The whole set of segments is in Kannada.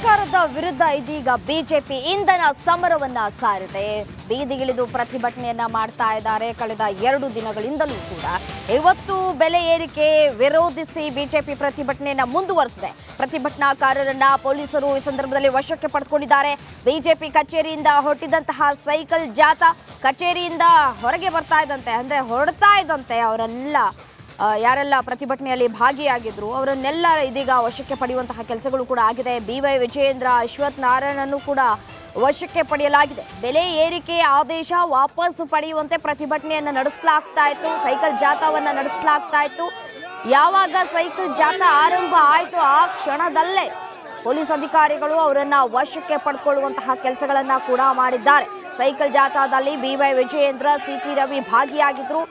ಸರ್ಕಾರದ ವಿರುದ್ಧ ಇದೀಗ ಬಿಜೆಪಿ ಇಂಧನ ಸಮರವನ್ನ ಸಾರಿದೆ. ಬೀದಿಗಿಳಿದು ಪ್ರತಿಭಟನೆಯನ್ನ ಮಾಡ್ತಾ ಇದ್ದಾರೆ. ಕಳೆದ 2 ದಿನಗಳಿಂದಲೂ ಕೂಡ ಇವತ್ತು ಬೆಲೆ ಏರಿಕೆ ವಿರೋಧಿಸಿ ಬಿಜೆಪಿ ಪ್ರತಿಭಟನೆಯನ್ನ ಮುಂದುವರೆಸಿದೆ. ಪ್ರತಿಭಟನಾಕಾರರನ್ನ ಪೊಲೀಸರು ಈ ಸಂದರ್ಭದಲ್ಲಿ ವಶಕ್ಕೆ ಪಡೆದುಕೊಂಡಿದ್ದಾರೆ. ಬಿಜೆಪಿ ಕಚೇರಿಯಿಂದ ಹೊರಟಿದಂತಹ ಸೈಕಲ್ ಜಾಥಾ ಕಚೇರಿಯಿಂದ ಹೊರಗೆ ಬರ್ತಾ ಇದ್ದಂತೆ, ಅಂದ್ರೆ ಹೊರಡ್ತಾ ಇದ್ದಂತೆ ಅವರೆಲ್ಲ ಯಾರೆಲ್ಲ ಪ್ರತಿಭಟನೆಯಲ್ಲಿ ಭಾಗಿಯಾಗಿದ್ರು ಅವರನ್ನೆಲ್ಲ ಇದೀಗ ವಶಕ್ಕೆ ಪಡೆಯುವಂತಹ ಕೆಲಸಗಳು ಕೂಡ ಆಗಿದೆ. BY ವಿಜಯೇಂದ್ರ, ಅಶ್ವಥ್ ನಾರಾಯಣನ್ನು ಕೂಡ ವಶಕ್ಕೆ ಪಡೆಯಲಾಗಿದೆ. ಬೆಲೆ ಏರಿಕೆ ಆದೇಶ ವಾಪಸ್ ಪಡೆಯುವಂತೆ ಪ್ರತಿಭಟನೆಯನ್ನು ನಡೆಸಲಾಗ್ತಾ ಇತ್ತು. ಸೈಕಲ್ ಜಾಥಾವನ್ನ ನಡೆಸಲಾಗ್ತಾ ಇತ್ತು. ಯಾವಾಗ ಸೈಕಲ್ ಜಾಥಾ ಆರಂಭ ಆಯಿತು ಆ ಕ್ಷಣದಲ್ಲೇ ಪೊಲೀಸ್ ಅಧಿಕಾರಿಗಳು ಅವರನ್ನ ವಶಕ್ಕೆ ಪಡೆದುಕೊಳ್ಳುವಂತಹ ಕೆಲಸಗಳನ್ನ ಕೂಡ ಮಾಡಿದ್ದಾರೆ. ಸೈಕಲ್ ಜಾಥಾದಲ್ಲಿ BY ವಿಜಯೇಂದ್ರ, CT ರವಿ ಭಾಗಿಯಾಗಿದ್ರು.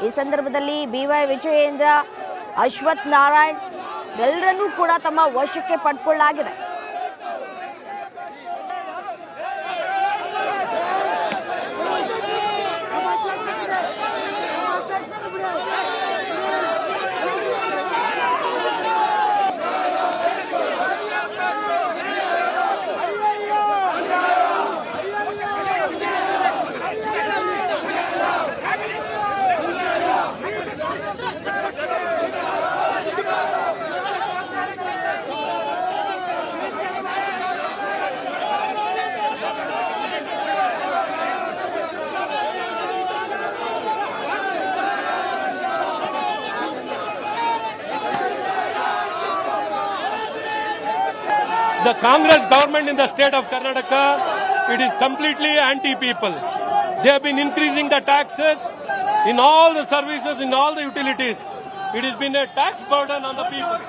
ಈ ಸಂದರ್ಭದಲ್ಲಿ BY ವಿಜಯೇಂದ್ರ, ಅಶ್ವಥ್ ನಾರಾಯಣ್ ಎಲ್ಲರನ್ನೂ ಕೂಡ ತಮ್ಮ ವಶಕ್ಕೆ ಪಡೆದುಕೊಳ್ಳಲಾಗಿದೆ. The Congress government in the state of Karnataka, it is completely anti-people. They have been increasing the taxes in all the services, in all the utilities. It has been a tax burden on the people.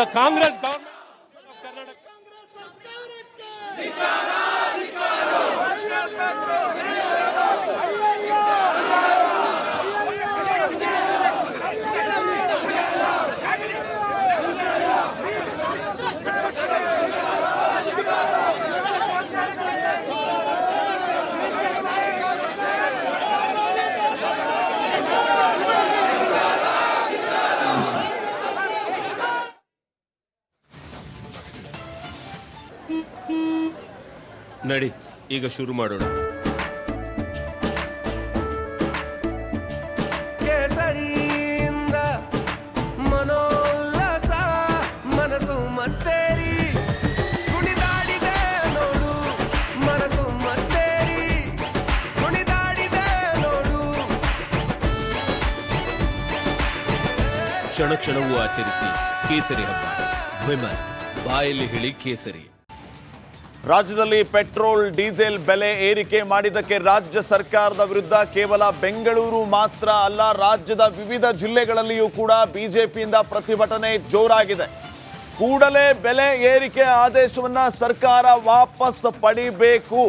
The Congress government of Karnataka. ನಡಿ ಈಗ ಶುರು ಮಾಡೋಣ. ಕೇಸರಿಯಿಂದ ಮನೋಲ್ಲಾಸ ಮನಸ್ಸು ಮತ್ತೇರಿ ಕುಣಿದಾಡಿದೆ ನೋಡು, ಮನಸ್ಸು ಮತ್ತೇರಿ ಕುಣಿದಾಡಿದೆ ನೋಡು. ಕ್ಷಣ ಕ್ಷಣವೂ ಆಚರಿಸಿ ಕೇಸರಿ ಹಬ್ಬ. ವಿಮಲ್ ಬಾಯಲ್ಲಿ ಹೇಳಿ ಕೇಸರಿ. ರಾಜ್ಯದಲ್ಲಿ ಪೆಟ್ರೋಲ್ ಡೀಸೆಲ್ ಬೆಲೆ ಏರಿಕೆ ಮಾಡಿದ್ದಕ್ಕೆ ರಾಜ್ಯ ಸರ್ಕಾರದ ವಿರುದ್ಧ ಕೇವಲ ಬೆಂಗಳೂರು ಮಾತ್ರ ಅಲ್ಲ, ರಾಜ್ಯದ ವಿವಿಧ ಜಿಲ್ಲೆಗಳಲ್ಲಿಯೂ ಕೂಡ ಬಿಜೆಪಿಯಿಂದ ಪ್ರತಿಭಟನೆ ಜೋರಾಗಿದೆ. ಕೂಡಲೇ ಬೆಲೆ ಏರಿಕೆ ಆದೇಶವನ್ನ ಸರ್ಕಾರ ವಾಪಸ್ ಪಡಿಬೇಕು.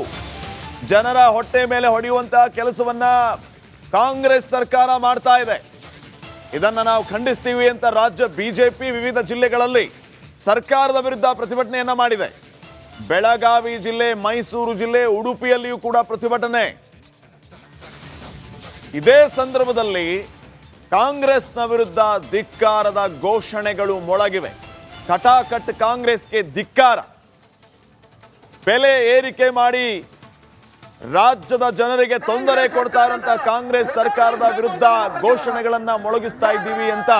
ಜನರ ಹೊಟ್ಟೆ ಮೇಲೆ ಹೊಡೆಯುವಂತಹ ಕೆಲಸವನ್ನ ಕಾಂಗ್ರೆಸ್ ಸರ್ಕಾರ ಮಾಡ್ತಾ ಇದೆ. ಇದನ್ನ ನಾವು ಖಂಡಿಸ್ತೀವಿ ಅಂತ ರಾಜ್ಯ ಬಿಜೆಪಿ ವಿವಿಧ ಜಿಲ್ಲೆಗಳಲ್ಲಿ ಸರ್ಕಾರದ ವಿರುದ್ಧ ಪ್ರತಿಭಟನೆಯನ್ನ ಮಾಡಿದೆ. ಬೆಳಗಾವಿ ಜಿಲ್ಲೆ, ಮೈಸೂರು ಜಿಲ್ಲೆ, ಉಡುಪಿಯಲ್ಲಿಯೂ ಕೂಡ ಪ್ರತಿಭಟನೆ. ಇದೇ ಸಂದರ್ಭದಲ್ಲಿ ಕಾಂಗ್ರೆಸ್ನ ವಿರುದ್ಧ ಧಿಕ್ಕಾರದ ಘೋಷಣೆಗಳು ಮೊಳಗಿವೆ. ಕಟಾಕಟ್ ಕಾಂಗ್ರೆಸ್ಗೆ ಧಿಕ್ಕಾರ. ಬೆಲೆ ಏರಿಕೆ ಮಾಡಿ ರಾಜ್ಯದ ಜನರಿಗೆ ತೊಂದರೆ ಕೊಡ್ತಾ ಇರುವಂತಹ ಕಾಂಗ್ರೆಸ್ ಸರ್ಕಾರದ ವಿರುದ್ಧ ಘೋಷಣೆಗಳನ್ನ ಮೊಳಗಿಸ್ತಾ ಇದ್ದೀವಿ ಅಂತ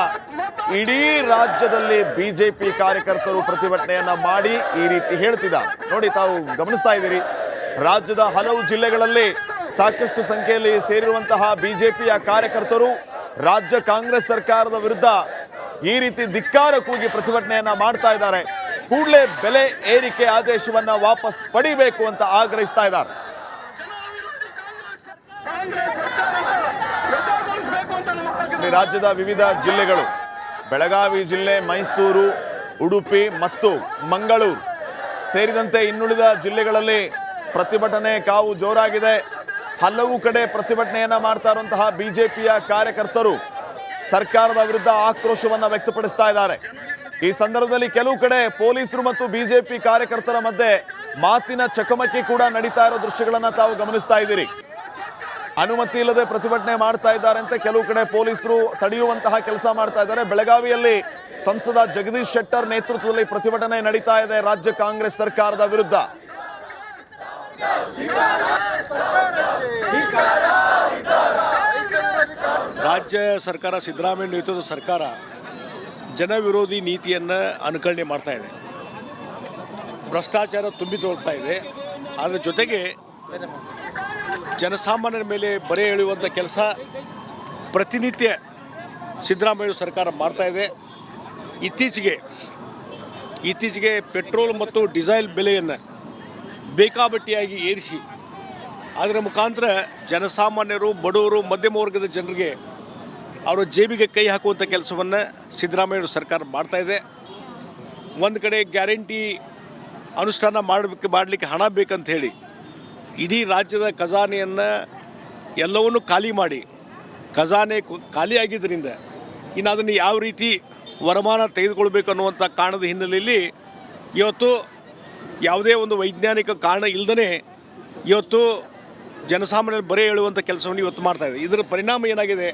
ಇಡೀ ರಾಜ್ಯದಲ್ಲಿ ಬಿಜೆಪಿ ಕಾರ್ಯಕರ್ತರು ಪ್ರತಿಭಟನೆಯನ್ನ ಮಾಡಿ ಈ ರೀತಿ ಹೇಳ್ತಿದ್ದಾರೆ. ನೋಡಿ, ತಾವು ಗಮನಿಸ್ತಾ ಇದ್ದೀರಿ, ರಾಜ್ಯದ ಹಲವು ಜಿಲ್ಲೆಗಳಲ್ಲಿ ಸಾಕಷ್ಟು ಸಂಖ್ಯೆಯಲ್ಲಿ ಸೇರಿರುವಂತಹ ಬಿಜೆಪಿಯ ಕಾರ್ಯಕರ್ತರು ರಾಜ್ಯ ಕಾಂಗ್ರೆಸ್ ಸರ್ಕಾರದ ವಿರುದ್ಧ ಈ ರೀತಿ ಧಿಕ್ಕಾರ ಕೂಗಿ ಪ್ರತಿಭಟನೆಯನ್ನ ಮಾಡ್ತಾ ಇದ್ದಾರೆ. ಕೂಡಲೇ ಬೆಲೆ ಏರಿಕೆ ಆದೇಶವನ್ನ ವಾಪಸ್ ಪಡಿಬೇಕು ಅಂತ ಆಗ್ರಹಿಸ್ತಾ ಇದ್ದಾರೆ. ರಾಜ್ಯದ ವಿವಿಧ ಜಿಲ್ಲೆಗಳು, ಬೆಳಗಾವಿ ಜಿಲ್ಲೆ, ಮೈಸೂರು, ಉಡುಪಿ ಮತ್ತು ಮಂಗಳೂರು ಸೇರಿದಂತೆ ಇನ್ನುಳಿದ ಜಿಲ್ಲೆಗಳಲ್ಲಿ ಪ್ರತಿಭಟನೆ ಕಾವು ಜೋರಾಗಿದೆ. ಹಲವು ಕಡೆ ಪ್ರತಿಭಟನೆಯನ್ನ ಮಾಡ್ತಾ ಇರುವಂತಹ ಬಿಜೆಪಿಯ ಕಾರ್ಯಕರ್ತರು ಸರ್ಕಾರದ ವಿರುದ್ಧ ಆಕ್ರೋಶವನ್ನ ವ್ಯಕ್ತಪಡಿಸ್ತಾ ಇದ್ದಾರೆ. ಈ ಸಂದರ್ಭದಲ್ಲಿ ಕೆಲವು ಕಡೆ ಪೊಲೀಸರು ಮತ್ತು ಬಿಜೆಪಿ ಕಾರ್ಯಕರ್ತರ ಮಧ್ಯೆ ಮಾತಿನ ಚಕಮಕಿ ಕೂಡ ನಡೀತಾ ಇರೋ ದೃಶ್ಯಗಳನ್ನ ತಾವು ಗಮನಿಸ್ತಾ ಇದ್ದೀರಿ. ಅನುಮತಿ ಇಲ್ಲದೆ ಪ್ರತಿಭಟನೆ ಮಾಡ್ತಾ ಇದ್ದಾರೆ ಅಂತ ಕೆಲವು ಕಡೆ ಪೊಲೀಸರು ತಡೆಯುವಂತಹ ಕೆಲಸ ಮಾಡ್ತಾ ಇದ್ದಾರೆ. ಬೆಳಗಾವಿಯಲ್ಲಿ ಸಂಸದ ಜಗದೀಶ್ ಶೆಟ್ಟರ್ ನೇತೃತ್ವದಲ್ಲಿ ಪ್ರತಿಭಟನೆ ನಡೀತಾ ಇದೆ ರಾಜ್ಯ ಕಾಂಗ್ರೆಸ್ ಸರ್ಕಾರದ ವಿರುದ್ಧ. ರಾಜ್ಯ ಸರ್ಕಾರ, ಸಿದ್ದರಾಮಯ್ಯ ನೇತೃತ್ವದ ಸರ್ಕಾರ ಜನ ವಿರೋಧಿ ನೀತಿಯನ್ನು ಅನುಕರಣೆ ಮಾಡ್ತಾ ಇದೆ. ಭ್ರಷ್ಟಾಚಾರ ತುಂಬಿ ತೊಳ್ತಾ ಇದೆ. ಅದರ ಜೊತೆಗೆ ಜನಸಾಮಾನ್ಯರ ಮೇಲೆ ಬರೆ ಎಳೆಯುವಂಥ ಕೆಲಸ ಪ್ರತಿನಿತ್ಯ ಸಿದ್ದರಾಮಯ್ಯ ಸರ್ಕಾರ ಮಾಡ್ತಾ ಇದೆ. ಇತ್ತೀಚೆಗೆ ಪೆಟ್ರೋಲ್ ಮತ್ತು ಡೀಸೆಲ್ ಬೆಲೆಯನ್ನು ಬೇಕಾಬಟ್ಟಿಯಾಗಿ ಏರಿಸಿ ಅದರ ಮುಖಾಂತರ ಜನಸಾಮಾನ್ಯರು, ಬಡವರು, ಮಧ್ಯಮ ವರ್ಗದ ಜನರಿಗೆ ಅವರ ಜೇಬಿಗೆ ಕೈ ಹಾಕುವಂಥ ಕೆಲಸವನ್ನು ಸಿದ್ದರಾಮಯ್ಯ ಸರ್ಕಾರ ಮಾಡ್ತಾಯಿದೆ. ಒಂದು ಕಡೆ ಗ್ಯಾರಂಟಿ ಅನುಷ್ಠಾನ ಮಾಡಲಿಕ್ಕೆ ಹಣ ಬೇಕಂತ ಹೇಳಿ ಇಡೀ ರಾಜ್ಯದ ಖಜಾನೆಯನ್ನು ಎಲ್ಲವನ್ನೂ ಖಾಲಿ ಮಾಡಿ, ಖಜಾನೆ ಖಾಲಿಯಾಗಿದ್ದರಿಂದ ಇನ್ನು ಅದನ್ನು ಯಾವ ರೀತಿ ವರಮಾನ ತೆಗೆದುಕೊಳ್ಬೇಕು ಅನ್ನುವಂಥ ಕಾರಣದ ಹಿನ್ನೆಲೆಯಲ್ಲಿ ಇವತ್ತು ಯಾವುದೇ ಒಂದು ವೈಜ್ಞಾನಿಕ ಕಾರಣ ಇಲ್ಲದೇ ಇವತ್ತು ಜನಸಾಮಾನ್ಯರು ಬರೆ ಹೇಳುವಂಥ ಕೆಲಸವನ್ನು ಇವತ್ತು ಮಾಡ್ತಾಯಿದೆ. ಇದರ ಪರಿಣಾಮ ಏನಾಗಿದೆ,